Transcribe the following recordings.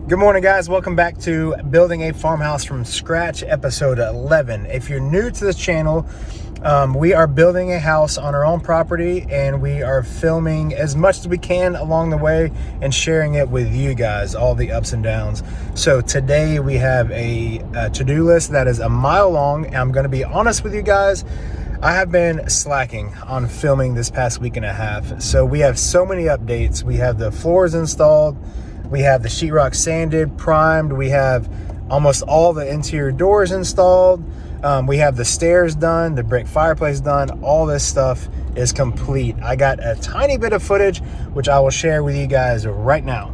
Good morning, guys. Welcome back to Building a Farmhouse from Scratch, episode 11. If you're new to this channel, we are building a house on our own property, and we are filming as much as we can along the way and sharing it with you guys, all the ups and downs. So today we have a to-do list that is a mile long, and I'm going to be honest with you guys, I have been slacking on filming this past week and a half. So we have so many updates. We have the floors installed. We have the sheetrock sanded, primed. We have almost all the interior doors installed. We have the stairs done, the brick fireplace done. All this stuff is complete. I got a tiny bit of footage, which I will share with you guys right now.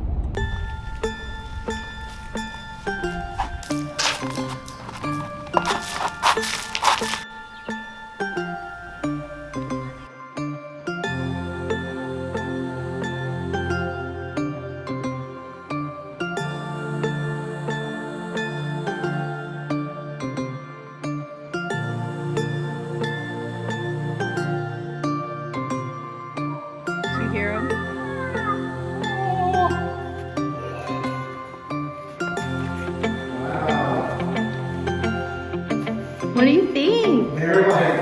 What do you think? They're like...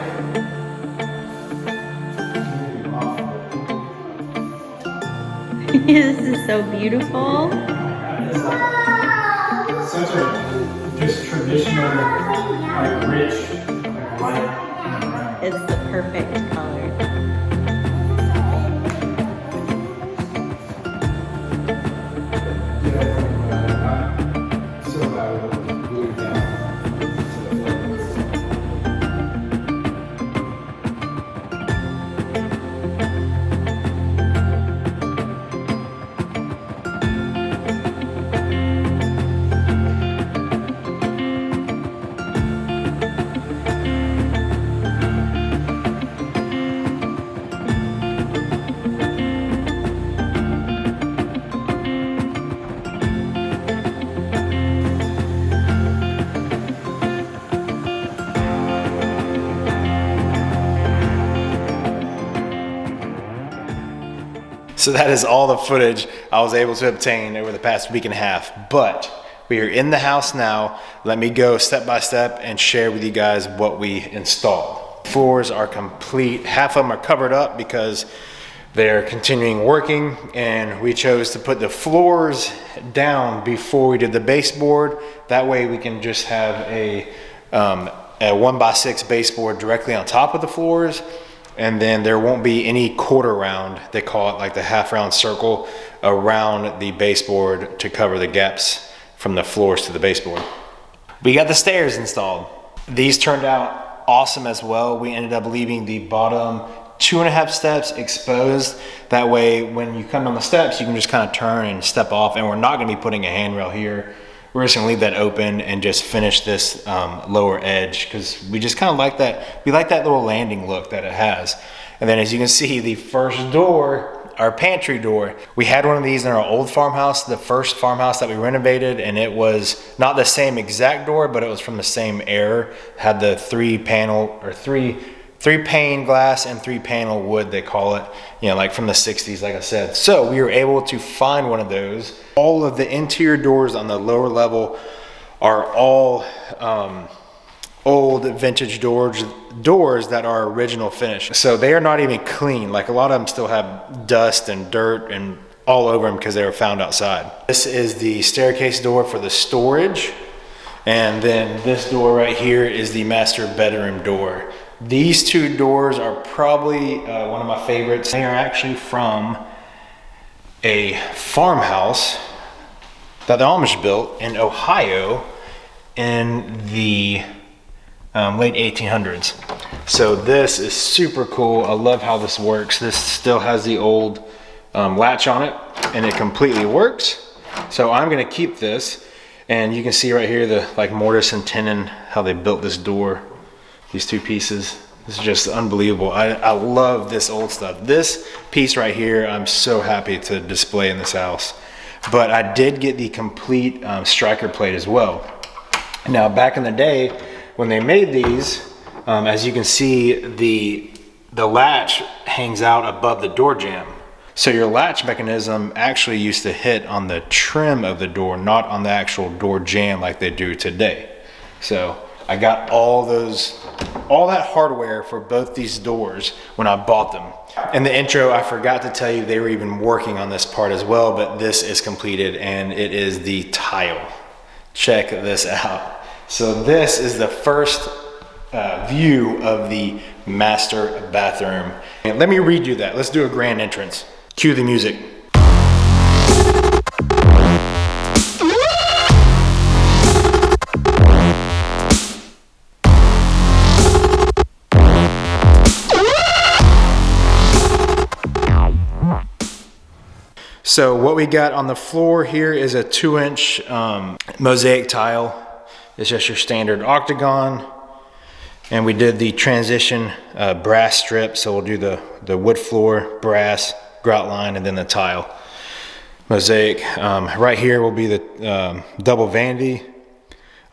This is so beautiful. It's like such a just traditional, like rich, like light. It's the perfect color. So that is all the footage I was able to obtain over the past week and a half. But we are in the house now. Let me go step by step and share with you guys what we installed. Floors are complete. Half of them are covered up because they're continuing working, and we chose to put the floors down before we did the baseboard. That way we can just have a 1x6 baseboard directly on top of the floors. And then there won't be any quarter round, they call it, like the half round circle around the baseboard to cover the gaps from the floors to the baseboard. We got the stairs installed. These turned out awesome as well. We ended up leaving the bottom 2.5 steps exposed. That way when you come down the steps, you can just kind of turn and step off, and we're not gonna be putting a handrail here. We're just gonna leave that open and just finish this lower edge, because we just kind of like that. We like that little landing look that it has. And then as you can see, the first door, our pantry door, we had one of these in our old farmhouse, the first farmhouse that we renovated, and it was not the same exact door, but it was from the same era. Had the three pane glass and 3-panel wood, they call it, you know, like from the 60s, like I said. So we were able to find one of those. All of the interior doors on the lower level are all old vintage doors that are original finish. So they are not even clean. Like a lot of them still have dust and dirt and all over them because they were found outside. This is the staircase door for the storage. And then this door right here is the master bedroom door. These two doors are probably one of my favorites. They are actually from a farmhouse that the Amish built in Ohio in the late 1800s. So this is super cool. I love how this works. This still has the old latch on it, and it completely works. So I'm gonna keep this, and you can see right here the like mortise and tenon, how they built this door. These two pieces, this is just unbelievable. I love this old stuff. This piece right here, I'm so happy to display in this house. But I did get the complete striker plate as well. Now, back in the day, when they made these, as you can see, the latch hangs out above the door jamb. So your latch mechanism actually used to hit on the trim of the door, not on the actual door jamb like they do today. So I got all that hardware for both these doors when I bought them. In the intro, I forgot to tell you they were even working on this part as well, but this is completed and it is the tile. Check this out. So this is the first view of the master bathroom. And let me read you that. Let's do a grand entrance. Cue the music. So what we got on the floor here is a 2-inch mosaic tile. It's just your standard octagon. And we did the transition brass strip. So we'll do the wood floor, brass, grout line, and then the tile. Mosaic. Right here will be the double vanity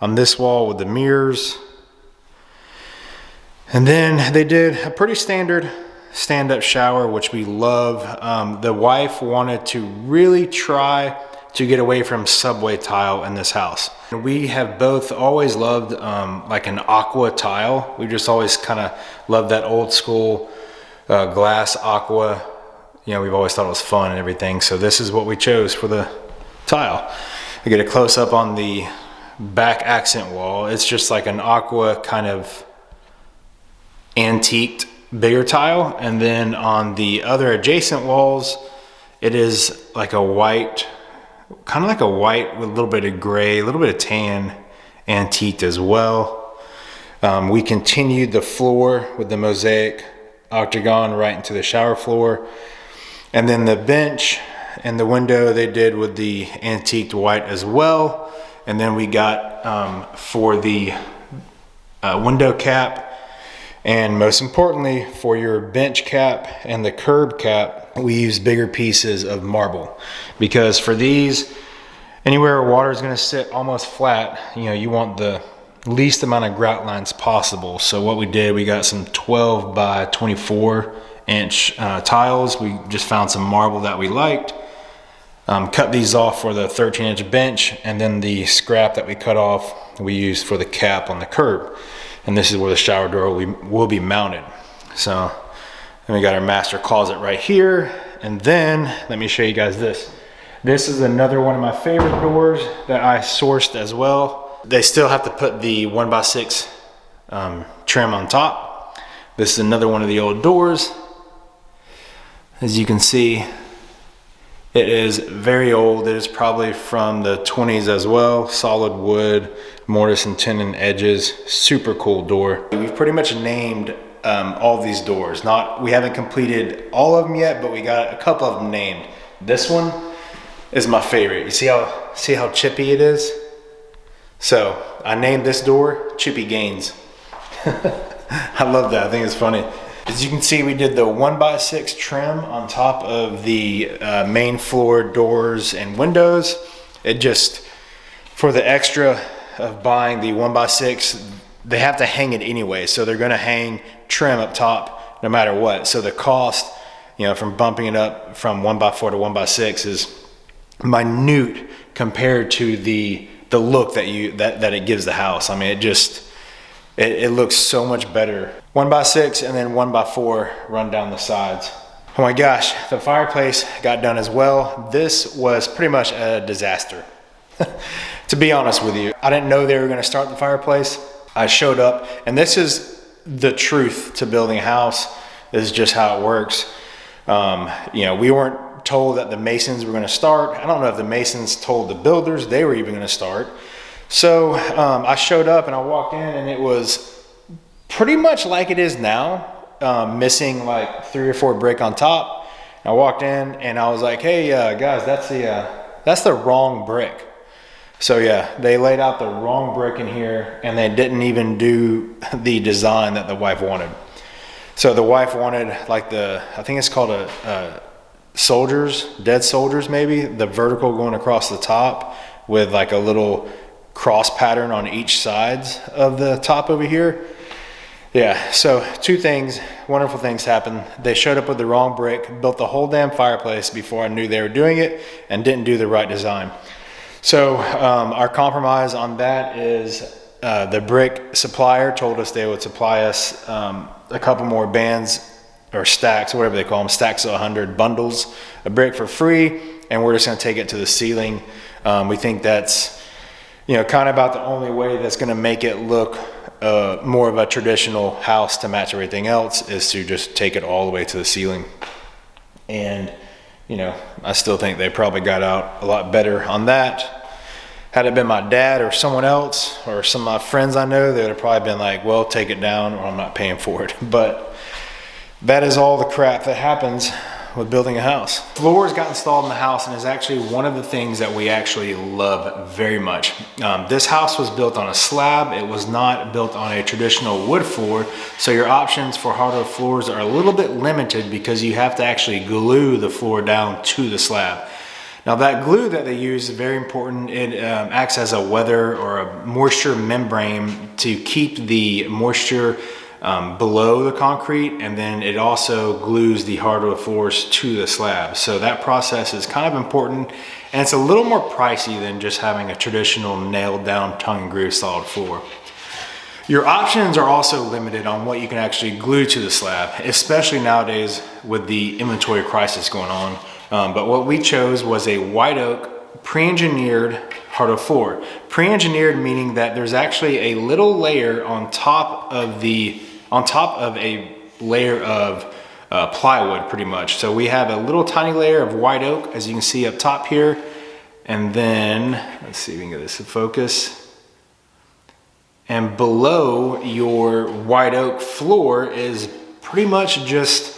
on this wall with the mirrors. And then they did a pretty standard stand-up shower, which we love. The wife wanted to really try to get away from subway tile in this house. We have both always loved like an aqua tile. We just always kind of loved that old school glass aqua. You know, we've always thought it was fun and everything. So this is what we chose for the tile. We get a close-up on the back accent wall. It's just like an aqua kind of antiqued bigger tile, and then on the other adjacent walls it is like a white, kind of like a white with a little bit of gray, a little bit of tan, antiqued as well. We continued the floor with the mosaic octagon right into the shower floor, and then the bench and the window they did with the antiqued white as well. And then we got for the window cap, and most importantly, for your bench cap and the curb cap, we use bigger pieces of marble, because for these, anywhere where water is going to sit almost flat, you know, you want the least amount of grout lines possible. So what we did, we got some 12 by 24 inch tiles. We just found some marble that we liked, cut these off for the 13-inch bench, and then the scrap that we cut off we used for the cap on the curb. And this is where the shower door will be mounted. So then we got our master closet right here. And then let me show you guys this. This is another one of my favorite doors that I sourced as well. They still have to put the 1x6 trim on top. This is another one of the old doors. As you can see, it is very old. It is probably from the 20s as well. Solid wood, mortise and tenon edges. Super cool door. We've pretty much named all these doors. We haven't completed all of them yet, but we got a couple of them named. This one is my favorite. You see how chippy it is? So I named this door Chippy Gaines. I love that. I think it's funny. As you can see, we did the 1x6 trim on top of the main floor doors and windows. It just, for the extra of buying the 1x6, they have to hang it anyway. So they're gonna hang trim up top no matter what. So the cost, you know, from bumping it up from 1x4 to 1x6 is minute compared to the look that it gives the house. I mean, it looks so much better. 1x6 and then 1x4 run down the sides. Oh my gosh, the fireplace got done as well. This was pretty much a disaster. To be honest with you, I didn't know they were gonna start the fireplace. I showed up, and this is the truth to building a house. This is just how it works. You know, we weren't told that the masons were gonna start. I don't know if the masons told the builders they were even gonna start. So I showed up and I walked in, and it was pretty much like it is now, missing like 3 or 4 brick on top. I walked in and I was like, hey guys, that's the wrong brick. So yeah, they laid out the wrong brick in here, and they didn't even do the design that the wife wanted. So the wife wanted like I think it's called a dead soldiers maybe, the vertical going across the top with like a little cross pattern on each sides of the top over here. Yeah, so two things, wonderful things happened. They showed up with the wrong brick, built the whole damn fireplace before I knew they were doing it, and didn't do the right design. So our compromise on that is the brick supplier told us they would supply us a couple more bands or stacks, whatever they call them, stacks of 100 bundles of brick for free, and we're just going to take it to the ceiling. We think that's, kind of about the only way that's going to make it look more of a traditional house to match everything else, is to just take it all the way to the ceiling. And I still think they probably got out a lot better on that. Had it been my dad or someone else or some of my friends I know, they would have probably been like, well, take it down or I'm not paying for it. But that is all the crap that happens with building a house. Floors got installed in the house and is actually one of the things that we actually love very much. This house was built on a slab. It was not built on a traditional wood floor. So your options for hardwood floors are a little bit limited because you have to actually glue the floor down to the slab. Now that glue that they use is very important. It acts as a weather or a moisture membrane to keep the moisture below the concrete, and then it also glues the hardwood floors to the slab. So that process is kind of important, and it's a little more pricey than just having a traditional nailed down tongue and groove solid floor. Your options are also limited on what you can actually glue to the slab, especially nowadays with the inventory crisis going on. But what we chose was a white oak pre-engineered hardwood floor. Pre-engineered meaning that there's actually a little layer on top of a layer of plywood, pretty much. So we have a little tiny layer of white oak, as you can see up top here, and then let's see if we can get this to focus. And below your white oak floor is pretty much just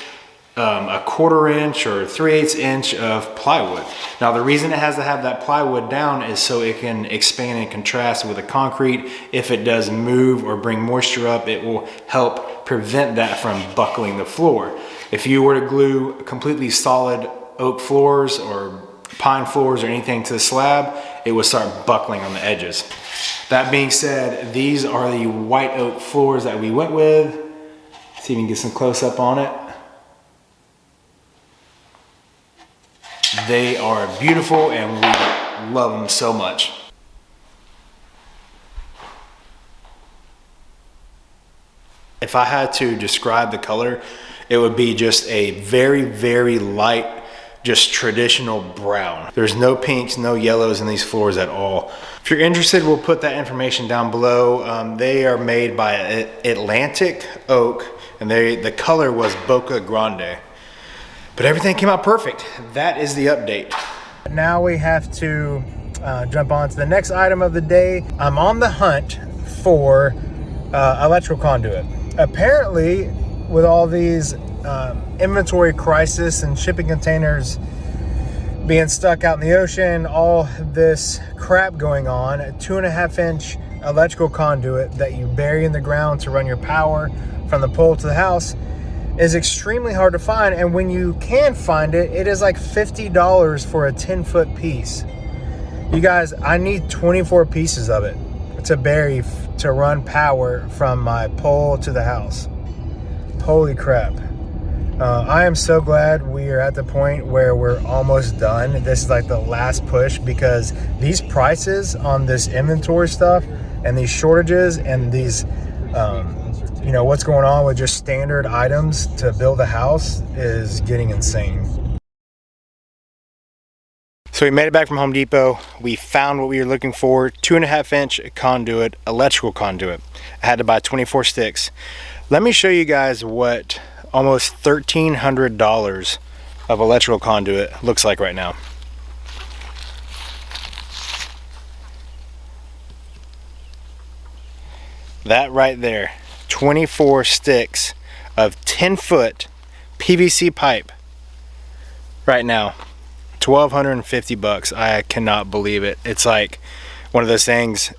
a 1/4 inch or 3/8 inch of plywood. Now the reason it has to have that plywood down is so it can expand and contrast with the concrete. If it does move or bring moisture up, it will help prevent that from buckling the floor. If you were to glue completely solid oak floors or pine floors or anything to the slab, it would start buckling on the edges. That being said, these are the white oak floors that we went with. See if we can get some close up on it. They are beautiful and we love them so much. If I had to describe the color, it would be just a very, very light, just traditional brown. There's no pinks, no yellows in these floors at all. If you're interested, we'll put that information down below. They are made by Atlantic oak, and the color was Boca Grande. But everything came out perfect. That is the update. Now we have to jump on to the next item of the day. I'm on the hunt for electrical conduit. Apparently, with all these inventory crisis and shipping containers being stuck out in the ocean, all this crap going on, a 2.5 inch electrical conduit that you bury in the ground to run your power from the pole to the house is extremely hard to find. And when you can find it, it is like $50 for a 10-foot piece. You guys, I need 24 pieces of it to bury to run power from my pole to the house. Holy crap. I am so glad we are at the point where we're almost done. This is like the last push, because these prices on this inventory stuff and these shortages and these what's going on with just standard items to build a house is getting insane. So we made it back from Home Depot. We found what we were looking for, 2.5 inch conduit, electrical conduit. I had to buy 24 sticks. Let me show you guys what almost $1,300 of electrical conduit looks like right now. That right there, 24 sticks of 10-foot PVC pipe right now, $1,250. I cannot believe it. It's like one of those things,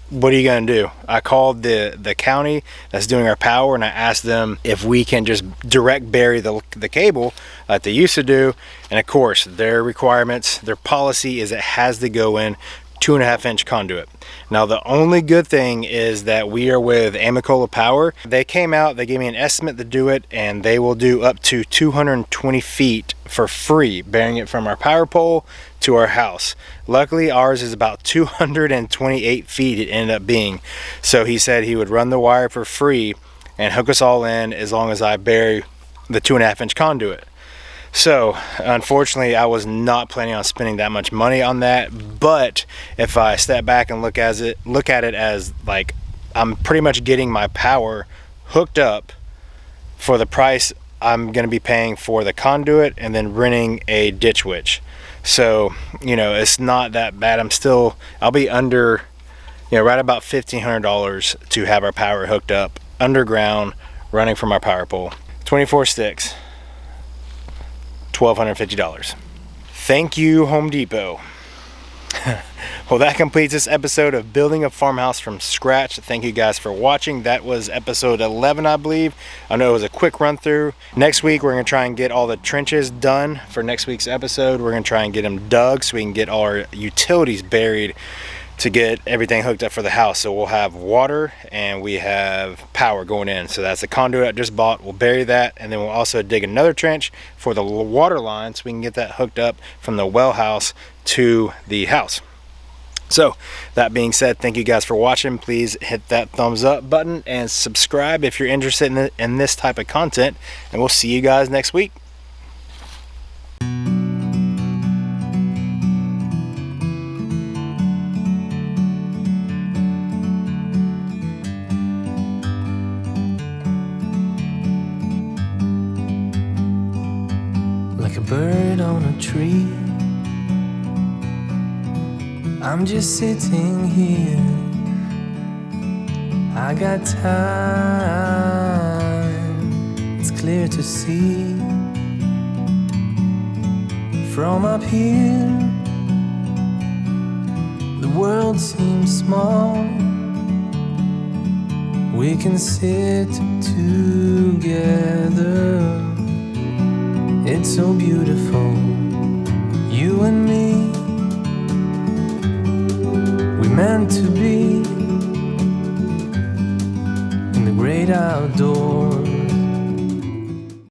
what are you gonna do? I called the county that's doing our power, and I asked them if we can just direct bury the cable like they used to do. And of course, their requirements, their policy is it has to go in 2.5 inch conduit. Now the only good thing is that we are with Amicola Power. They came out, they gave me an estimate to do it, and they will do up to 220 feet for free, bearing it from our power pole to our house. Luckily ours is about 228 feet it ended up being. So he said he would run the wire for free and hook us all in as long as I bury the 2.5 inch conduit. So unfortunately I was not planning on spending that much money on that, but if I step back and look at it as like I'm pretty much getting my power hooked up for the price I'm going to be paying for the conduit and then renting a ditch witch. So you know, it's not that bad. I'll be under, you know, right about $1,500 to have our power hooked up underground running from our power pole. 24 sticks, $1,250. Thank you, Home Depot. Well, that completes this episode of building a farmhouse from scratch. Thank you guys for watching. That was episode 11, I believe. I know it was a quick run through. Next week we're going to try and get all the trenches done for next week's episode. We're going to try and get them dug so we can get all our utilities buried to get everything hooked up for the house. So we'll have water and we have power going in. So that's the conduit I just bought. We'll bury that, and then we'll also dig another trench for the water line so we can get that hooked up from the well house to the house. So that being said, thank you guys for watching. Please hit that thumbs up button and subscribe if you're interested in this type of content, and we'll see you guys next week. Like a bird on a tree, I'm just sitting here. I got time, it's clear to see. From up here, the world seems small. We can sit together. It's so beautiful, you and me. We meant to be